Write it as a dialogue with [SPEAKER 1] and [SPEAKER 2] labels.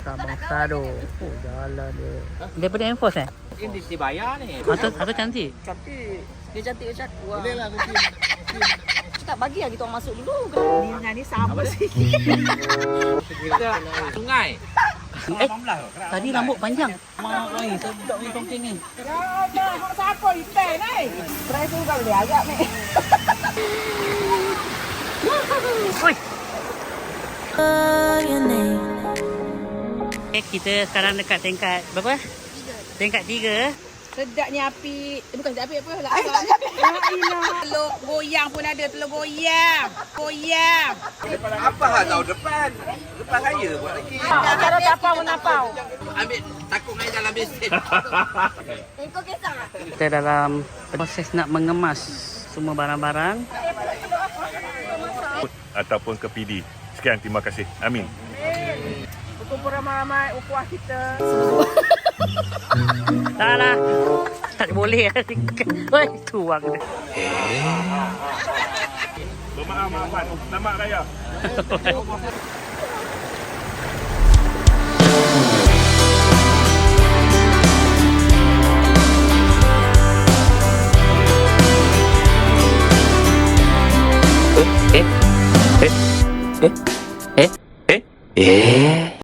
[SPEAKER 1] bangsa tu. Oh, jalan dia. Daripada Enforce
[SPEAKER 2] Ini dibayar ni.
[SPEAKER 1] Atau cantik?
[SPEAKER 2] Cantik. Dia cantik macam aku lah.
[SPEAKER 3] Boleh lah mungkin.
[SPEAKER 4] Cakap bagi lah kita orang masuk dulu.
[SPEAKER 2] Ni dengan ni sama sikit. Sungai.
[SPEAKER 1] Tadi rambut panjang. Mak ni, sedap ni tongking ni.
[SPEAKER 4] Ya Allah, hak siapa ikan ni? Try tu kau boleh agak ni.
[SPEAKER 1] Oi. Kita sekarang dekat tingkat berapa? Tingkat 3.
[SPEAKER 4] Sedapnya api. Bukan sedap api apa lah. Telur goyang pun ada. Telur goyang. Goyang.
[SPEAKER 3] Apa hal tahu depan? Depan saya buat lagi.
[SPEAKER 4] Cara tapau menapau.
[SPEAKER 3] Ambil takut main dalam mesin.
[SPEAKER 4] Engkau kisah tak?
[SPEAKER 1] Kita dalam proses nak mengemas semua barang-barang.
[SPEAKER 5] Ataupun ke PD. Sekian, terima kasih. Amin.
[SPEAKER 4] Kumpul ramai-ramai ukuah kita.
[SPEAKER 1] Tak lah. Tak boleh. Oi, tuang dia.
[SPEAKER 5] Bermaaf, maafan. Selamat raya.
[SPEAKER 1] Eh.